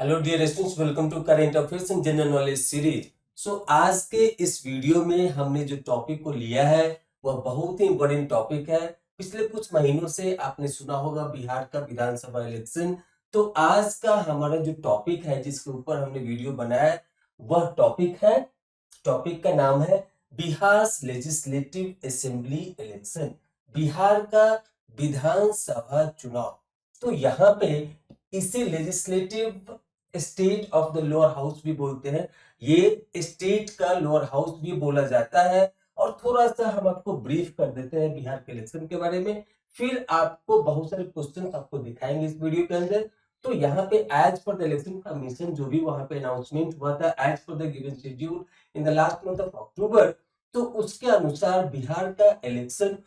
Hello dear students, welcome to current affairs and general knowledge series. आज के इस video में हमने जो टॉपिक को लिया है वह बहुत ही इंपॉर्टेंट टॉपिक है। पिछले कुछ महीनों से आपने सुना होगा बिहार का विधानसभा इलेक्शन। तो आज का हमारा जो टॉपिक है जिसके ऊपर हमने वीडियो बनाया वह टॉपिक का नाम है Bihar legislative assembly election, Bihar का विधानसभा चुनाव। तो यहाँ पे इसे legislative state of the lower house भी बोलते हैं, ये स्टेट का लोअर हाउस भी बोला जाता है। और थोड़ा सा हम आपको ब्रीफ कर देते हैं बिहार के इलेक्शन के बारे में, फिर आपको बहुत सारे क्वेश्चन आपको दिखाएंगे इस वीडियो के अंदर। तो यहाँ पे as per the election commission जो भी वहां पे अनाउंसमेंट हुआ था as per the given schedule in the last month of October, तो उसके अनुसार बिहार का इलेक्शन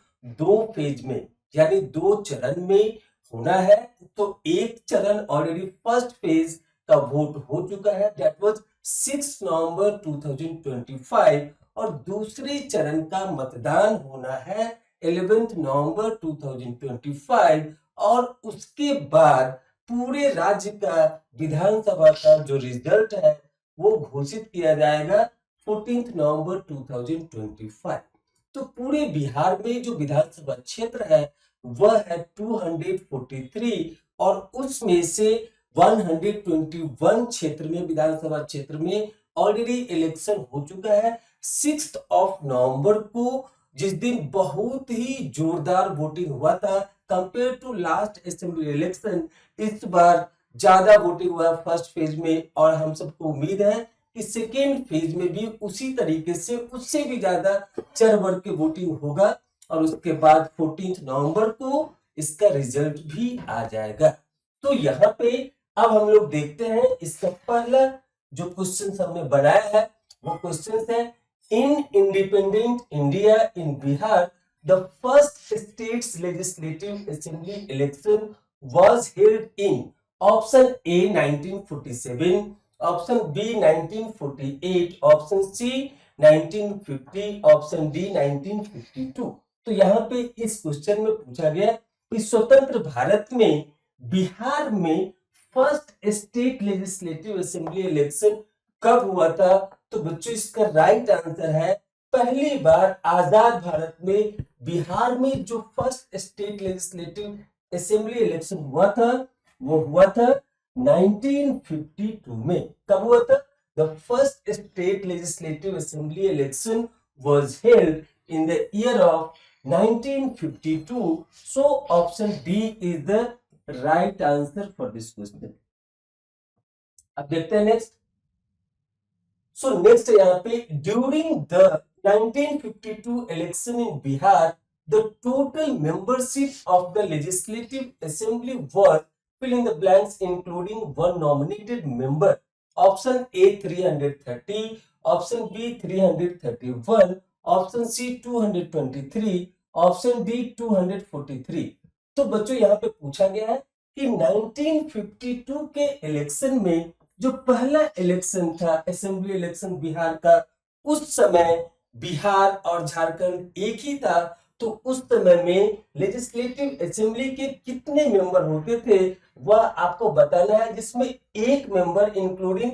2 फेज में यानी 2 चरण में होना है। तो एक चरण ऑलरेडी फर्स्ट फेज का वोट हो चुका है, दैट वाज 6 नवंबर 2025, और दूसरे चरण का मतदान होना है 11 नवंबर 2025, और उसके बाद पूरे राज्य का विधानसभा का जो रिजल्ट है वो घोषित किया जाएगा 14 नवंबर 2025। तो पूरे बिहार में जो विधानसभा क्षेत्र है वह है 243, और उसमें से 121 क्षेत्र में विधानसभा क्षेत्र में ऑलरेडी इलेक्शन हो चुका है 6 नवंबर को, जिस दिन बहुत ही जोरदार वोटिंग हुआ था compare to last assembly election. इस बार ज्यादा वोटिंग हुआ फर्स्ट फेज में, और हम सबको उम्मीद है कि सेकेंड फेज में भी उसी तरीके से उससे भी ज्यादा चढ़ बढ़ के वोटिंग होगा, और उसके बाद 14 नवंबर को इसका रिजल्ट भी आ जाएगा। तो यहाँ पे अब हम लोग देखते हैं इसका पहला जो क्वेश्चन हमने बनाया है वो क्वेश्चन है, in independent India in Bihar the first states legislative assembly election was held in option A 1947, option B 1948, option C 1950, option D 1952। तो यहाँ पे इस क्वेश्चन में पूछा गया कि स्वतंत्र भारत में बिहार में first state legislative assembly election कब हुआ था। तो बच्चों इसका राइट आंसर है, पहली बार आजाद भारत में बिहार में जो first state legislative assembly election हुआ था वो हुआ था 1952 में। कब हुआ था? The first state legislative assembly election was held in the year of 1952. So option D is the right answer for this question. अब देखते हैं नेक्स्ट। सो नेक्स्ट यहाँ पे during the 1952 election in Bihar the total membership of the legislative assembly were fill in the blanks including one nominated member. Option A 330, option B 331, option C 223, option D 243। तो बच्चों यहाँ पे पूछा गया है कि 1952 के इलेक्शन में जो पहला इलेक्शन था असेंबली इलेक्शन बिहार का, उस समय बिहार और झारखंड एक ही था। तो उस समय में लेजिस्लेटिव असेंबली के कितने मेंबर होते थे वह आपको बताना है, जिसमें एक member including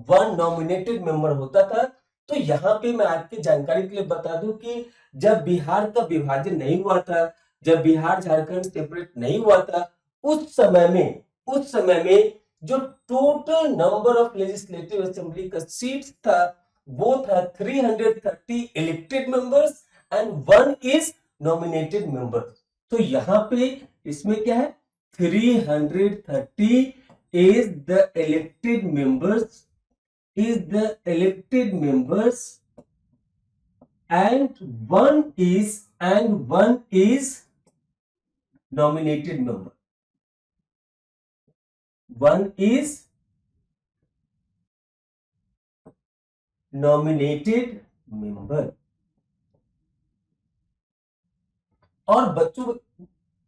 one nominated member होता था। तो यहाँ पे मैं आपकी जानकारी के लिए बता दूं कि जब बिहार का विभाजन नहीं हुआ था, जब बिहार झारखंड सेपरेट नहीं हुआ था, उस समय में जो total number of legislative assembly का सीट्स था वो था 330 elected members and 1 is nominated member. तो यहाँ पे इसमें क्या है, 330 is the elected members and one is nominated member. One is nominated member. और बच्चों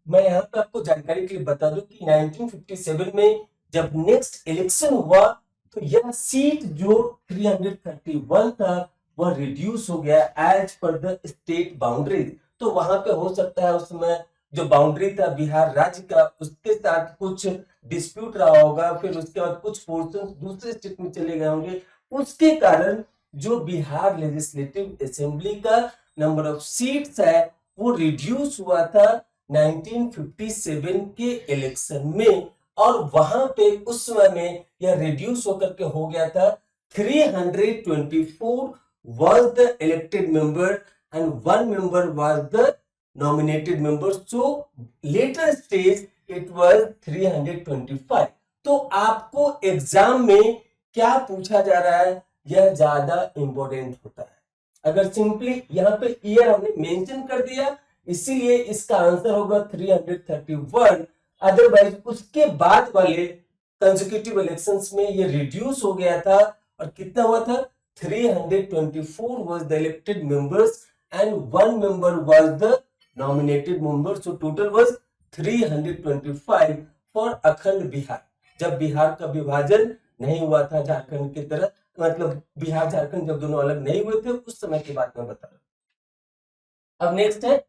मैं यहाँ पे आपको जानकारी के लिए बता दूं कि 1957 में जब नेक्स्ट इलेक्शन हुआ तो यह सीट जो 331 था वह रिड्यूस हो गया as per the state boundaries. तो वहां पे हो सकता है उसमें जो बाउंड्री था बिहार राज्य का, उसके साथ कुछ डिस्प्यूट रहा होगा, फिर उसके बाद कुछ पोर्शन दूसरे स्टेट में चले गए होंगे, उसके कारण जो बिहार लेजिस्लेटिव असेंबली का नंबर ऑफ सीट्स है वो रिड्यूस हुआ था 1957 के इलेक्शन में, और वहां पे उस समय में यह रिड्यूस होकर के हो गया था 324 was the elected member and one member was the nominated member. So later stage it was 325. तो आपको एग्जाम में क्या पूछा जा रहा है यह ज्यादा इंपॉर्टेंट होता है। अगर सिंपली यहाँ पे ईयर हमने मेंशन कर दिया इसीलिए इसका आंसर होगा 331। अदरवाइज उसके बाद वाले कंसेक्यूटिव इलेक्शंस में ये रिड्यूस हो गया था और कितना हुआ था 324 was the elected members and one member was the nominated member, so total was 325 for अखंड बिहार। जब बिहार का विभाजन नहीं हुआ था झारखंड की तरह, मतलब बिहार झारखंड जब दोनों अलग नहीं हुए थे उस समय की बात मैं बता रहा हूं। अब नेक्स्ट है,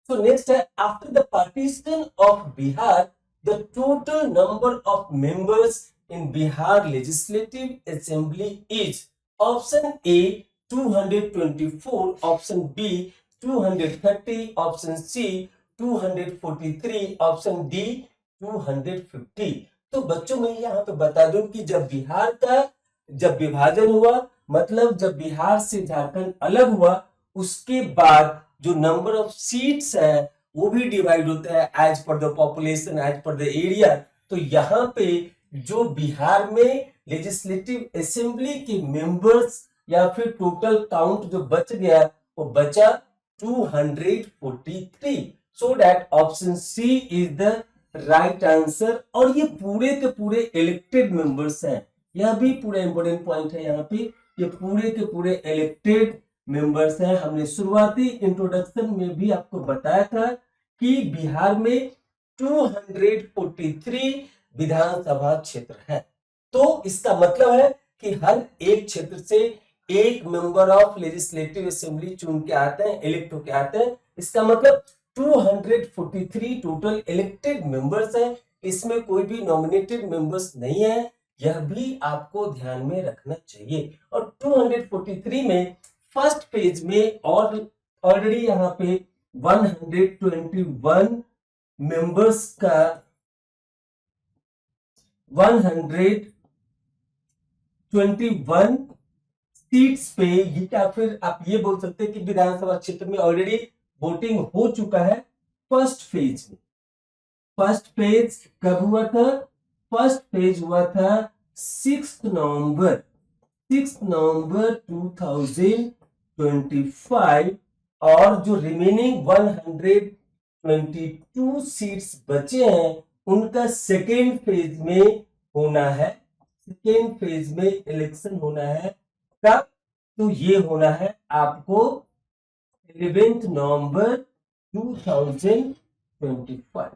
so next है after the partition of Bihar the total number of members in Bihar Legislative Assembly is option A 224, option B 230, option C 243, option D 250। तो बच्चों मैं यहाँ पे बता दूं कि जब बिहार का जब विभाजन हुआ, मतलब जब बिहार से झारखंड अलग हुआ, उसके बाद जो नंबर ऑफ सीट्स है वो भी डिवाइड होता है as per the population, as per the area. तो यहाँ पे जो बिहार में लेजिस्लेटिव असेंबली के मेंबर्स या फिर टोटल काउंट जो बच गया वो बचा 243। So that option C is the right answer. और ये पूरे के पूरे इलेक्टेड मेंबर्स हैं, यह भी पूरा इंपॉर्टेंट पॉइंट है यहाँ पे, ये पूरे के पूरे इलेक्टेड मेंबर्स हैं। हमने शुरुआती इंट्रोडक्शन में भी आपको बताया था कि बिहार में 243 विधानसभा क्षेत्र है। तो इसका मतलब है कि हर एक क्षेत्र से एक मेंबर ऑफ लेजिस्लेटिव असेंबली चुन के आते हैं, इलेक्ट होके आते हैं। इसका मतलब 243 टोटल इलेक्टेड मेंबर्स हैं, इसमें कोई भी नॉमिनेटेड मेंबर्स नहीं है, यह भी आपको ध्यान में रखना चाहिए। और 243 में फर्स्ट पेज में और ऑलरेडी यहाँ पे 121 मेंबर्स का 121 सीट्स पे, या फिर आप ये बोल सकते हैं कि विधानसभा क्षेत्र में ऑलरेडी वोटिंग हो चुका है फर्स्ट फेज में। फर्स्ट पेज कब हुआ था? फर्स्ट पेज हुआ था 6 नवंबर 2025। और जो रिमेनिंग 122 सीट्स बचे हैं उनका सेकेंड फेज में होना है, सेकेंड फेज में इलेक्शन होना है। कब? तो ये होना है आपको 11 नवंबर 2025।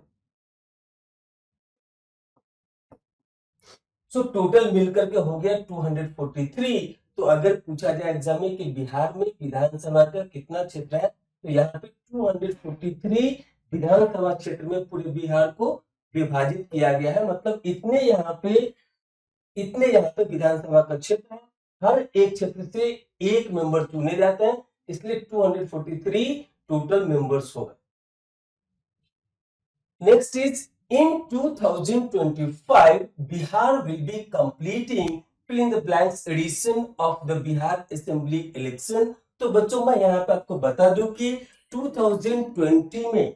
सो टोटल मिलकर के हो गया 243। तो अगर पूछा जाए एग्जाम में कि बिहार में विधानसभा का कितना क्षेत्र है, तो यहाँ पे 243 विधानसभा क्षेत्र में पूरे बिहार को विभाजित किया गया है। मतलब इतने यहाँ पे विधानसभा का क्षेत्र है, हर एक क्षेत्र से एक मेंबर चुने जाते हैं, इसलिए 243 टोटल मेंबर्स होगा। Next is in 2025 Bihar will be completing fill in the blanks edition of the Bihar Assembly election। तो बच्चों मैं यहाँ पे आपको बता दूं कि 2020 में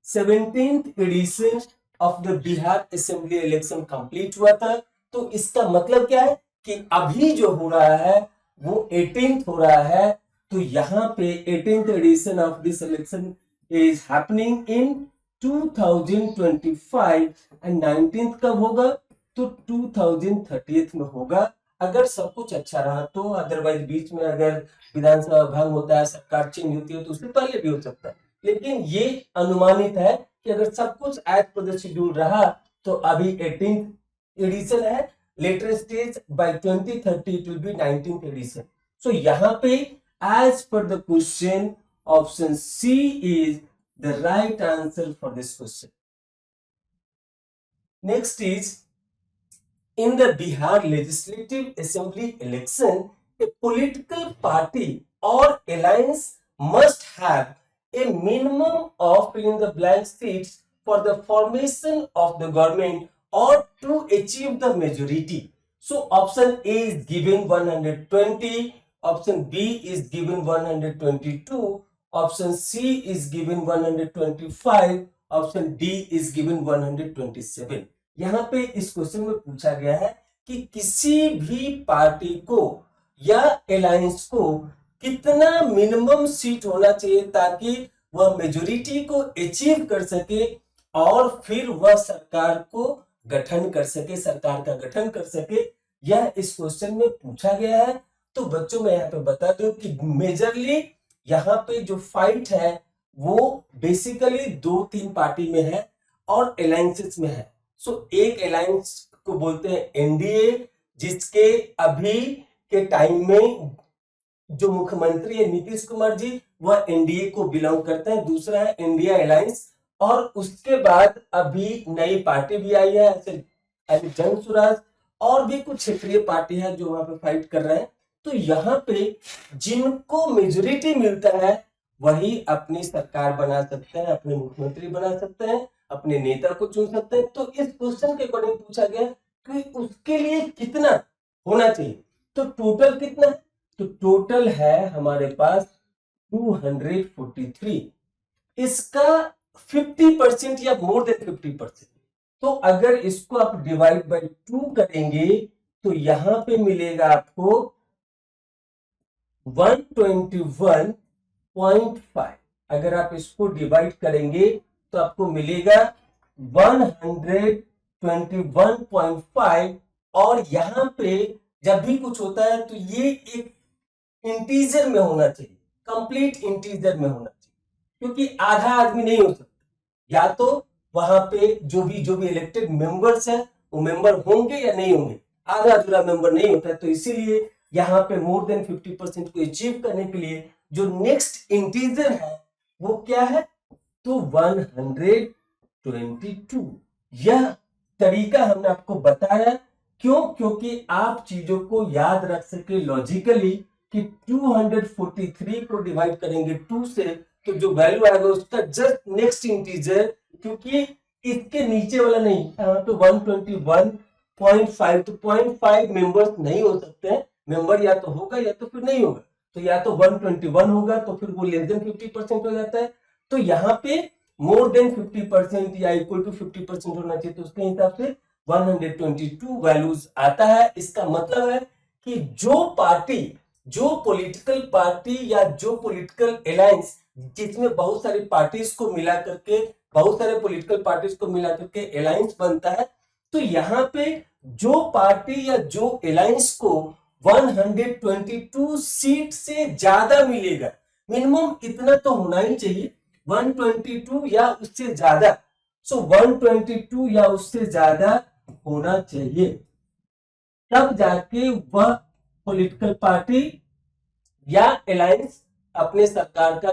17th edition of the Bihar assembly election complete हुआ था। तो इसका मतलब क्या है कि अभी जो हो रहा है वो 18th हो रहा है। तो यहाँ पे 18th edition of this election is happening in 2025 and 19th कब होगा? तो 2030 में होगा, अगर सब कुछ अच्छा रहा तो। अदरवाइज बीच में अगर विधानसभा भंग होता है, सरकार चेंज होती है, तो उससे पहले भी हो सकता है। लेकिन ये अनुमानित है कि अगर सब कुछ एज पर द शेड्यूल रहा तो अभी 18th एडिशन है, later stage by 2030 it will be 1937. So यहाँ पे as per the question option C is the right answer for this question. Next is, in the Bihar Legislative Assembly election, a political party or alliance must have a minimum of fill in the blank seats for the formation of the government or to achieve the majority. So option A is given 120, option B is given 122, option C is given 125, option D is given 127. यहाँ पे इस question में पूछा गया है कि किसी भी पार्टी को या अलायंस को कितना मिनिमम सीट होना चाहिए ताकि वह मेजोरिटी को अचीव कर सके और फिर वह सरकार को गठन कर सके, सरकार का गठन कर सके। यह इस क्वेश्चन में पूछा गया है। तो बच्चों मैं यहाँ पे बता दूं कि मेजरली यहाँ पे जो फाइट है वो बेसिकली 2-3 पार्टी में है और अलायंसेस में है। सो एक अलायंस को बोलते हैं एनडीए, जिसके अभी के टाइम में जो मुख्यमंत्री है नीतीश कुमार जी, वह एनडीए को बिलोंग करते हैं। दूसरा है इंडिया अलायंस, और उसके बाद अभी नई पार्टी भी आई है ऐसे जन स्वराज, और भी कुछ क्षेत्रीय पार्टी है जो वहां पे फाइट कर रहे हैं। तो यहाँ पे जिनको मेजोरिटी मिलता है वही अपनी सरकार बना सकते हैं, अपने मुख्यमंत्री बना सकते हैं, अपने नेता को चुन सकते हैं। तो इस क्वेश्चन के अकॉर्डिंग पूछा गया कि उसके लिए कितना होना चाहिए। तो टोटल कितना है? तो टोटल है हमारे पास 243। इसका 50% या मोर देन 50%। तो अगर इसको आप डिवाइड बाय 2 करेंगे तो यहां पे मिलेगा आपको 121.5। अगर आप इसको डिवाइड करेंगे तो आपको मिलेगा 121.5। और यहां पे जब भी कुछ होता है तो ये एक इंटीजर में होना चाहिए, कंप्लीट इंटीजर में होना चाहिए, क्योंकि आधा आदमी नहीं हो सकता। या तो वहां पे जो भी इलेक्टेड मेंबर्स हैं वो मेंबर होंगे या नहीं होंगे, आधा अधूरा मेंबर नहीं होता है। तो इसीलिए यहाँ पे मोर देन 50% को अचीव करने के लिए जो नेक्स्ट इंटीजर है वो क्या है? तो 122। यह तरीका हमने आपको बताया, क्यों? क्योंकि आप चीजों को याद रख सके लॉजिकली कि 243 को डिवाइड करेंगे 2 से तो जो वैल्यू आएगा उसका जस्ट नेक्स्ट इंटीजर, क्योंकि इसके नीचे वाला नहीं, तो 121.5 तो 0.5 मेंबर्स नहीं हो सकते हैं। मेंबर या तो होगा या तो फिर नहीं होगा। तो या तो 121 होगा तो फिर वो लेस देन 50% हो जाता है। तो यहाँ पे मोर देन 50% या इक्वल टू 50% होना चाहिए। तो उसके हिसाब से 122 वैल्यूज आता है। इसका मतलब है कि जो पार्टी, जो पॉलिटिकल पार्टी या जो पॉलिटिकल अलायंस जिसमें बहुत सारी पार्टीज को मिला करके, बहुत सारे पॉलिटिकल पार्टीज को मिला करके अलायंस बनता है, तो यहाँ पे जो पार्टी या जो अलायंस को 122 सीट से ज्यादा मिलेगा, मिनिमम इतना तो होना ही चाहिए, 122 या उससे ज्यादा। सो 122 या उससे ज्यादा होना चाहिए, तब जाके वह पॉलिटिकल पार्टी या अलायंस अपने सरकार का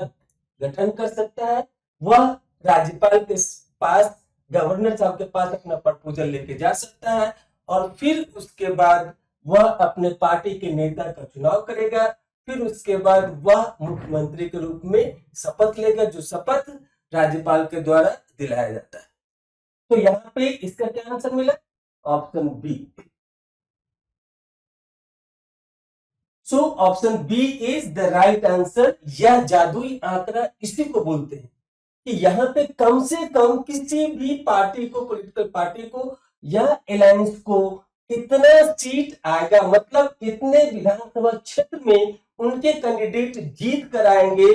गठन कर सकता है। वह राज्यपाल के पास, गवर्नर साहब के पास अपना प्रपोजल लेके जा सकता है और फिर उसके बाद वह अपने पार्टी के नेता का चुनाव करेगा। फिर उसके बाद वह मुख्यमंत्री के रूप में शपथ लेगा, जो शपथ राज्यपाल के द्वारा दिलाया जाता है। तो यहाँ पे इसका क्या आंसर मिला? Option B. So option B is the right answer. यह जादुई आंकड़ा इसी को बोलते हैं कि यहाँ पे कम से कम किसी भी पार्टी को, पॉलिटिकल पार्टी को या अलायंस को इतना सीट आएगा, मतलब इतने विधानसभा क्षेत्र में उनके कैंडिडेट जीत कर आएंगे,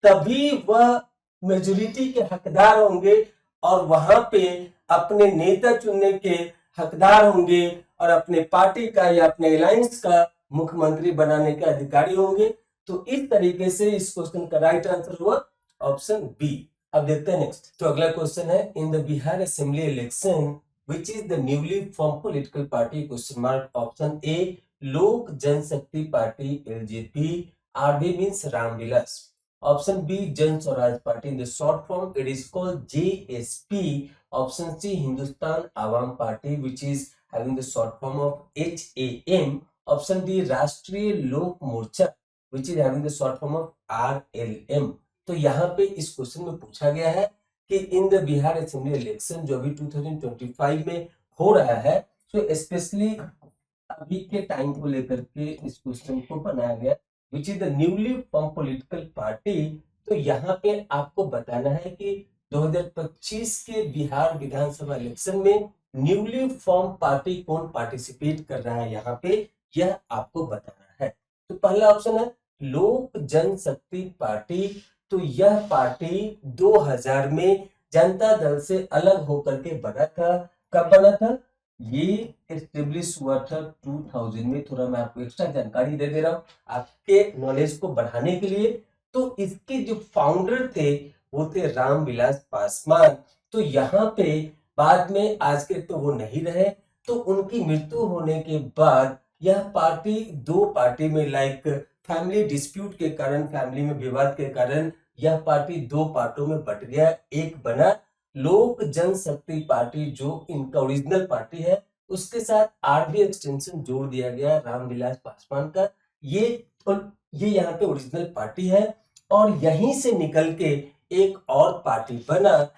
तभी वह मेजोरिटी के हकदार होंगे और वहां पे अपने नेता चुनने के हकदार होंगे और अपने पार्टी का या अपने अलायंस का मुख्यमंत्री बनाने के अधिकारी होंगे। तो इस तरीके से इस क्वेश्चन का राइट आंसर हुआ ऑप्शन बी। अब देखते हैं नेक्स्ट। तो अगला क्वेश्चन है, in the Bihar assembly election which is the newly form political party? Question mark. Option A Lok Janshakti party LJP, RD means Ramvilas. Option B Jan Swaraj party, in the short form it is called JSP. Option C Hindustan Awam party which is having the short form of HAM. Option D Rashtriya लोक मोर्चा which is having the short form of RLM. तो यहाँ पे इस question में पूछा गया है कि इन द बिहार असेंबली इलेक्शन जो अभी 2025 में हो रहा है, तो स्पेशली अभी के टाइम को लेकर के इस क्वेश्चन को बनाया गया, विच is the newly form political party. तो यहाँ पे आपको बताना है कि 2025 के बिहार विधानसभा इलेक्शन में न्यूली फॉर्म पार्टी कौन पार्टिसिपेट कर रहा है, यहाँ पे यह आपको बताना है। तो पहला ऑप्शन है लोक जनशक्ति पार्टी। तो यह पार्टी 2000 में जनता दल से अलग होकर के बना था। कब बना था? ये एस्टेब्लिश हुआ था 2000 में। थोड़ा मैं आपको एक्स्ट्रा जानकारी दे दे रहा हूँ आपके नॉलेज को बढ़ाने के लिए। तो इसके जो फाउंडर थे वो थे रामविलास पासवान। तो यहाँ पे बाद में, आज के तो वो नहीं रहे, तो उनकी मृत्यु होने के बाद यह पार्टी दो पार्टी में, लाइक फैमिली डिस्प्यूट के कारण, फैमिली में विवाद के कारण यह पार्टी दो पार्टों में बट गया। एक बना लोक जनशक्ति पार्टी जो इनका ओरिजिनल पार्टी है, उसके साथ आरबी एक्सटेंशन जोड़ दिया गया रामविलास पासवान का। ये यहाँ पे ओरिजिनल पार्टी है। और यहीं से निकल के एक और पार्टी बना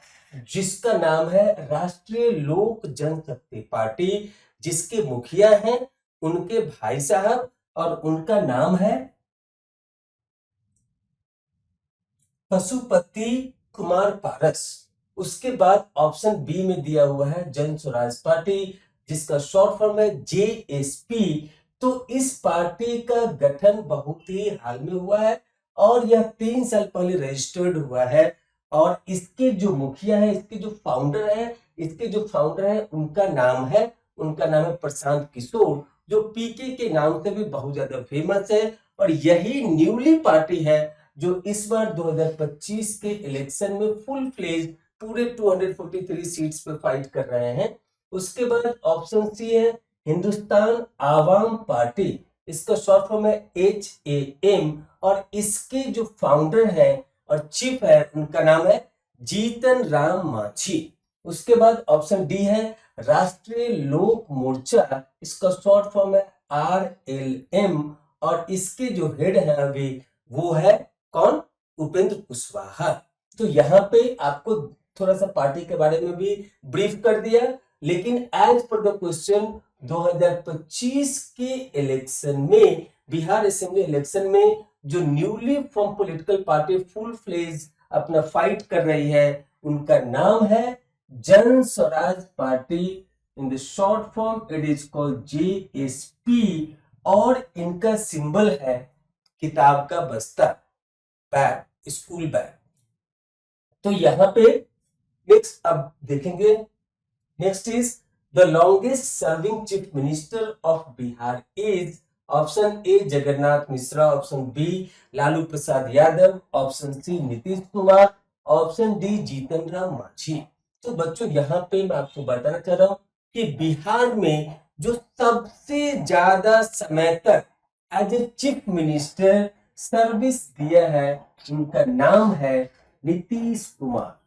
जिसका नाम है राष्ट्रीय लोक जनशक्ति पार्टी, जिसके मुखिया हैं उनके भाई साहब और उनका नाम है पशुपति कुमार पारस। उसके बाद ऑप्शन बी में दिया हुआ है जन स्वराज पार्टी, जिसका शॉर्ट फॉर्म है जेएसपी। तो इस पार्टी का गठन बहुत ही हाल में हुआ है और यह 3 साल पहले रजिस्टर्ड हुआ है। और इसके जो मुखिया है, इसके जो फाउंडर है उनका नाम है प्रशांत किशोर, जो पीके के नाम से भी बहुत ज्यादा फेमस है। और यही न्यूली पार्टी है जो इस बार 2025 के इलेक्शन में फुल फ्लेज पूरे 243 सीट्स पे फाइट कर रहे हैं। उसके बाद ऑप्शन सी है हिंदुस्तान आवाम पार्टी, इसका शॉर्ट फॉर्म है HAM। और इसके जो फाउंडर है और चीफ है उनका नाम है जीतन राम मांझी। उसके बाद ऑप्शन डी है राष्ट्रीय लोक मोर्चा, इसका शॉर्ट फॉर्म है RLM। और इसके जो हेड है अभी वो है कौन? उपेंद्र कुशवाहा। तो यहाँ पे आपको थोड़ा सा पार्टी के बारे में भी ब्रीफ कर दिया, लेकिन एज पर द क्वेश्चन 2025 के इलेक्शन में, बिहार असेंबली इलेक्शन में जो newly form political party full fledge अपना फाइट कर रही है, उनका नाम है Jan Swaraj party. In the short form it is called JSP। और इनका सिंबल है किताब का बस्ता, बैग, स्कूल बैग। तो यहाँ पे नेक्स्ट अब देखेंगे, next is the longest serving chief minister of Bihar is. Option A Jagannath Mishra, option B Lalu Prasad Yadav, option C Nitish Kumar, option D Jitan Ram Manjhi. तो बच्चों यहाँ पे मैं आपको बताना चाह रहा हूँ कि बिहार में जो सबसे ज्यादा समय तक as a chief minister service दिया है, उनका नाम है नीतीश कुमार,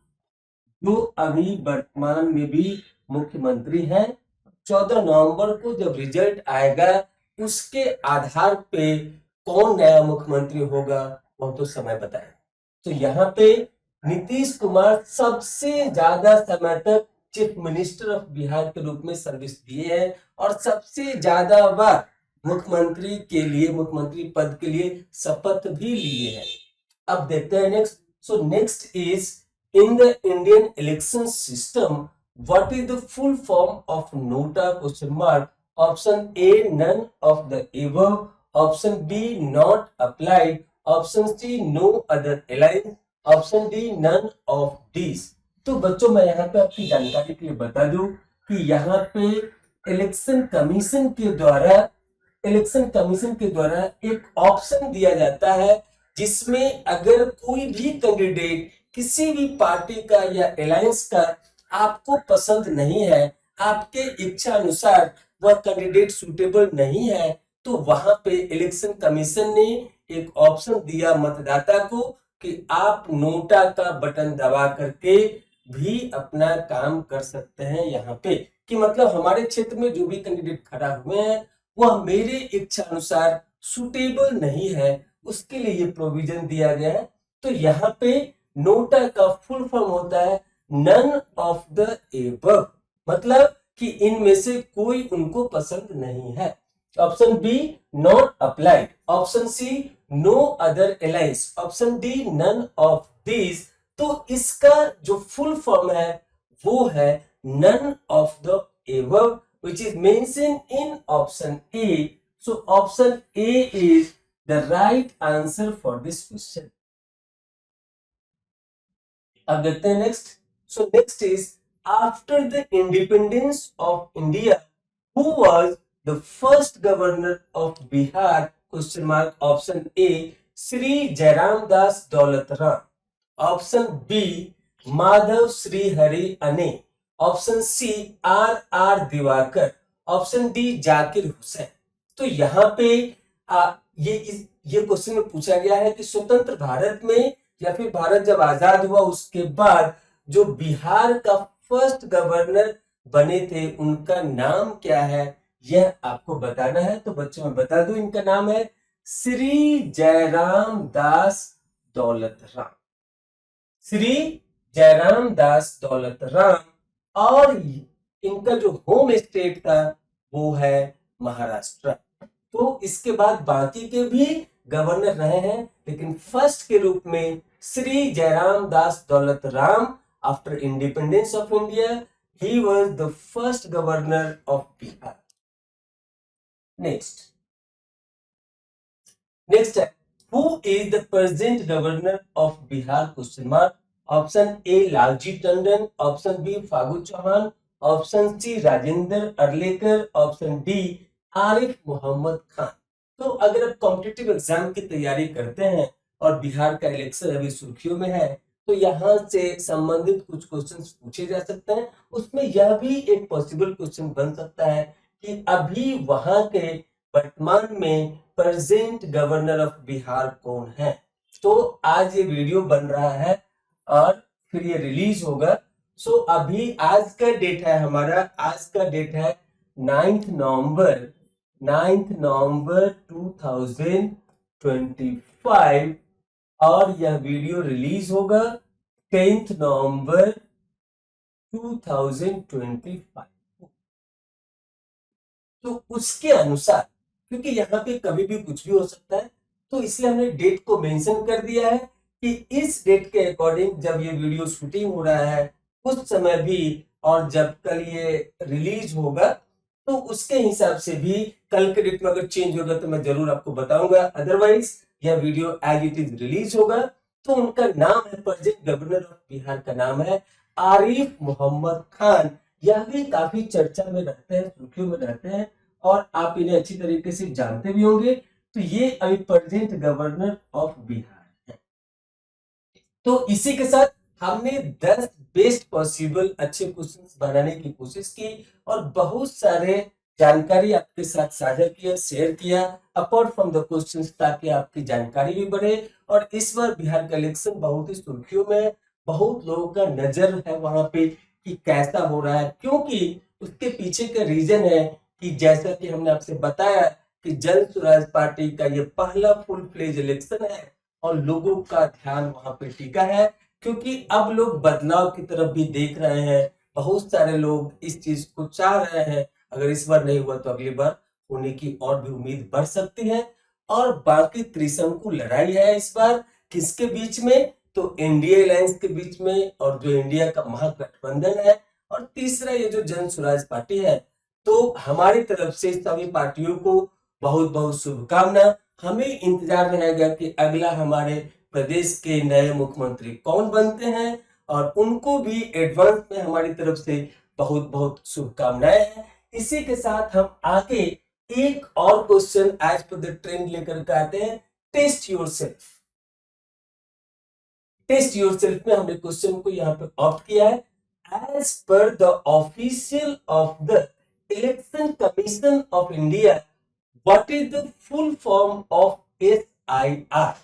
जो अभी वर्तमान में भी मुख्यमंत्री हैं। 14 नवंबर को जब रिजल्ट आएगा उसके आधार पे कौन नया मुख्यमंत्री होगा वो तो समय बताए। तो यहाँ पे नीतीश कुमार सबसे ज्यादा समय तक चीफ मिनिस्टर ऑफ बिहार के रूप में सर्विस दिए हैं और सबसे ज्यादा बार मुख्यमंत्री पद के लिए शपथ भी लिए हैं। अब देखते हैं next. So next is in the Indian election system what is the full form of nota? Question mark. Option A none of the above, option B not applied, option C no other alliance, option D none of these। तो बच्चों मैं यहाँ पे आपकी जानकारी के लिए बता दूं कि यहाँ पे इलेक्शन कमीशन के द्वारा एक ऑप्शन दिया जाता है जिसमें अगर कोई भी कैंडिडेट किसी भी पार्टी का या अलायंस का आपको पसंद नहीं है, आपके इच्छा अनुसार वह कैंडिडेट सुटेबल नहीं है, तो वहां पे इलेक्शन कमीशन ने एक ऑप्शन दिया मतदाता को कि आप नोटा का बटन दबा करके भी अपना काम कर सकते हैं यहाँ पे, कि मतलब हमारे क्षेत्र में जो भी कैंडिडेट खड़ा हुए हैं वह मेरे इच्छा अनुसार सुटेबल नहीं है, उसके लिए ये प्रोविजन दिया गया है। तो यहाँ पे नोटा का फुल फॉर्म होता है नन ऑफ द एबव, मतलब कि इनमें से कोई उनको पसंद नहीं है। Option B not applied, option C no other alliance, option D none of these. तो इसका जो फुल फॉर्म है वो है none of the above, which is mentioned in option A. So option A is the right answer for this question. अब देखते हैं next. So next is after the independence of India who was the first governor of Bihar? Question mark. Option A Shri Jairam Das Daulatram, option B Madhav Shri Hari Aney, option C R R Diwakar, option D Zakir Hussain. तो यहाँ पे ये question में पूछा गया है कि स्वतंत्र भारत में या फिर भारत जब आजाद हुआ उसके बाद जो बिहार का फर्स्ट गवर्नर बने थे उनका नाम क्या है, यह आपको बताना है। तो बच्चों मैं बता दूं, इनका नाम है श्री जयराम दास दौलतराम, श्री जयराम दास दौलतराम। और इनका जो होम स्टेट था वो है महाराष्ट्र। तो इसके बाद बाकी के भी गवर्नर रहे हैं, लेकिन फर्स्ट के रूप में Shri Jairam Das Daulatram after independence of India he was the first governor of Bihar. Next है who is the present governor of Bihar? Question mark. Option A Lalji Tandon, option B Phagu Chauhan, option C Rajendra Arlekar, option D Arif Mohammad Khan. तो अगर आप कॉम्पिटिटिव एग्जाम की तैयारी करते हैं और बिहार का इलेक्शन अभी सुर्खियों में है, तो यहाँ से संबंधित कुछ क्वेश्चंस पूछे जा सकते हैं। उसमें यह भी एक पॉसिबल क्वेश्चन बन सकता है कि अभी वहां के वर्तमान में प्रेजेंट गवर्नर ऑफ बिहार कौन है। तो आज ये वीडियो बन रहा है और फिर ये रिलीज होगा। सो अभी आज का डेट है हमारा, आज का डेट है 9 नवंबर 2025 और यह वीडियो रिलीज होगा 10 नवंबर 2025। तो उसके अनुसार, क्योंकि यहाँ पे कभी भी कुछ भी हो सकता है, तो इसलिए हमने डेट को मेंशन कर दिया है कि इस डेट के अकॉर्डिंग जब ये वीडियो शूटिंग हो रहा है उस समय भी, और जब कल ये रिलीज होगा तो उसके हिसाब से भी कल के डेट में अगर चेंज होगा तो मैं जरूर आपको बताऊंगा। अदरवाइज यह video as it is release होगा। तो उनका नाम है, प्रेजेंट गवर्नर ऑफ बिहार का नाम है आरिफ मोहम्मद खान। यह भी काफी चर्चा में रहते हैं, सुर्खियों में रहते हैं और आप इन्हें अच्छी तरीके से जानते भी होंगे। तो ये अभी प्रेजेंट गवर्नर ऑफ बिहार है। तो इसी के साथ हमने 10 बेस्ट पॉसिबल अच्छे क्वेश्चंस बनाने की कोशिश की और बहुत सारे जानकारी आपके साथ साझा किया, शेयर किया अपार्ट फ्रॉम द क्वेश्चंस, ताकि आपकी जानकारी भी बढ़े। और इस बार बिहार का इलेक्शन बहुत ही सुर्खियों में, बहुत लोगों का नजर है वहां पे कि कैसा हो रहा है, क्योंकि उसके पीछे का रीजन है कि जैसा कि हमने आपसे बताया कि जन स्वराज पार्टी का ये पहला फुल फ्लेज इलेक्शन है और लोगों का ध्यान वहां पे टिका है, क्योंकि अब लोग बदलाव की तरफ भी देख रहे हैं। बहुत सारे लोग इस चीज को चाह रहे हैं, अगर इस बार नहीं हुआ तो अगली बार होने की और भी उम्मीद बढ़ सकती है। और बाकी त्रिशंकु लड़ाई है इस बार किसके बीच में? तो एनडीए अलायंस के बीच में और जो इंडिया का महागठबंधन है, और तीसरा ये जो जन स्वराज पार्टी है। तो हमारी तरफ से सभी पार्टियों को बहुत बहुत शुभकामना। हमें इंतजार रहेगा कि अगला हमारे प्रदेश के नए मुख्यमंत्री कौन बनते हैं, और उनको भी एडवांस में हमारी तरफ से बहुत बहुत शुभकामनाएं हैं। इसी के साथ हम आगे एक और question as per the trend लेकर के आते हैं, टेस्ट योरसेल्फ। टेस्ट योरसेल्फ में हमने क्वेश्चन को यहाँ पे ऑप्ट किया है। as per the official of the Election Commission of India, what is the full form of SIR?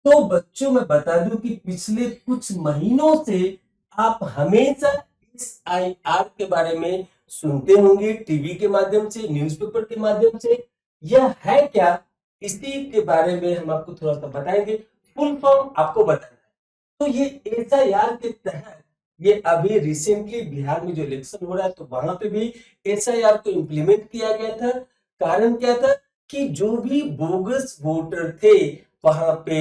तो बच्चों मैं बता दूं कि पिछले कुछ महीनों से आप हमेशा SIR के बारे में सुनते होंगे, टीवी के माध्यम से, न्यूज़पेपर के माध्यम से। यह है क्या, इसी के बारे में हम आपको थोड़ा सा बताएंगे। फुल फॉर्म आपको बताना है। तो ये SIR के तहत ये अभी रिसेंटली बिहार में जो इलेक्शन हो रहा है, तो वहां पे भी SIR को इम्प्लीमेंट किया गया था। कारण क्या था कि जो भी बोगस वोटर थे वहां पे,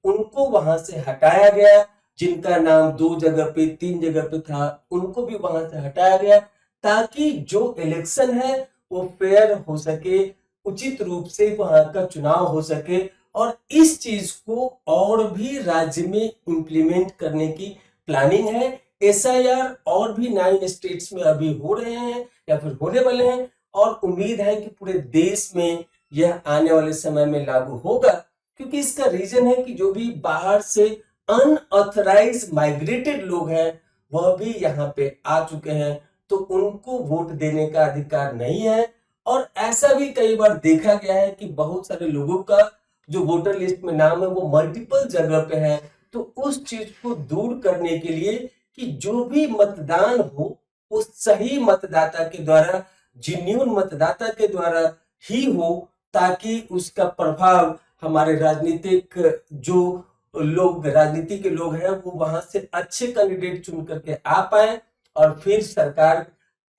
उनको वहां से हटाया गया। जिनका नाम 2 जगह पे 3 जगह पे था, उनको भी वहां से हटाया गया, ताकि जो इलेक्शन है वो फेयर हो सके, उचित रूप से वहां का चुनाव हो सके। और इस चीज को और भी राज्य में इम्प्लीमेंट करने की प्लानिंग है। SIR और भी 9 स्टेट्स में अभी हो रहे हैं या फिर होने वाले हैं, और उम्मीद है कि पूरे देश में यह आने वाले समय में लागू होगा। क्योंकि इसका रीजन है कि जो भी बाहर से अनऑथराइज माइग्रेटेड लोग हैं वह भी यहाँ पे आ चुके हैं, तो उनको वोट देने का अधिकार नहीं है। और ऐसा भी कई बार देखा गया है कि बहुत सारे लोगों का जो वोटर लिस्ट में नाम है वो मल्टीपल जगह पे है। तो उस चीज को दूर करने के लिए कि जो भी मतदान हो उस सही मतदाता के द्वारा, जिन्यून मतदाता के द्वारा ही हो, ताकि उसका प्रभाव हमारे राजनीतिक जो लोग, राजनीति के लोग हैं, वो वहां से अच्छे कैंडिडेट चुन करके आ पाए और फिर सरकार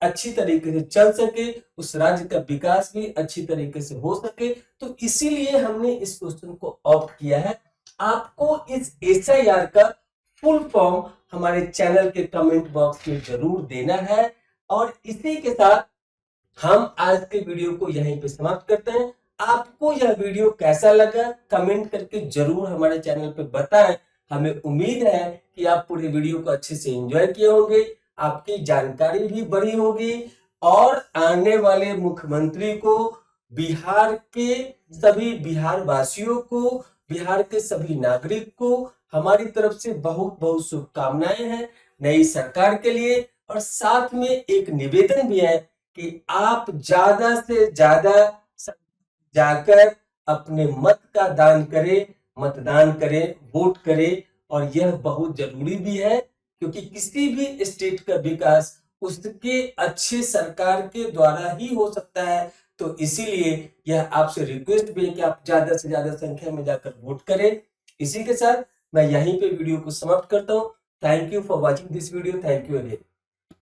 अच्छी तरीके से चल सके, उस राज्य का विकास भी अच्छी तरीके से हो सके। तो इसीलिए हमने इस क्वेश्चन को ऑप्ट किया है। आपको इस SIR का फुल फॉर्म हमारे चैनल के कमेंट बॉक्स में जरूर देना है। और इसी के साथ हम आज के वीडियो को यहीं पे समाप्त करते हैं। आपको यह वीडियो कैसा लगा कमेंट करके जरूर हमारे चैनल पे बताएं। हमें उम्मीद है कि आप पूरे वीडियो को अच्छे से एंजॉय किए होंगे, आपकी जानकारी भी बढ़ी होगी, और आने वाले मुख्यमंत्री को, बिहार के सभी बिहार वासियों को, बिहार के सभी नागरिक को हमारी तरफ से बहुत बहुत शुभकामनाएं हैं नई सरकार के लिए। और साथ में एक निवेदन भी है कि आप ज्यादा से ज्यादा जाकर अपने मत का दान करें, मतदान करें, वोट करें। और यह बहुत जरूरी भी है, क्योंकि किसी भी स्टेट का विकास उसके अच्छे सरकार के द्वारा ही हो सकता है। तो इसीलिए यह आपसे रिक्वेस्ट भी है कि आप ज्यादा से ज्यादा संख्या में जाकर वोट करें। इसी के साथ मैं यहीं पे वीडियो को समाप्त करता हूँ। Thank you for watching this video. Thank you again.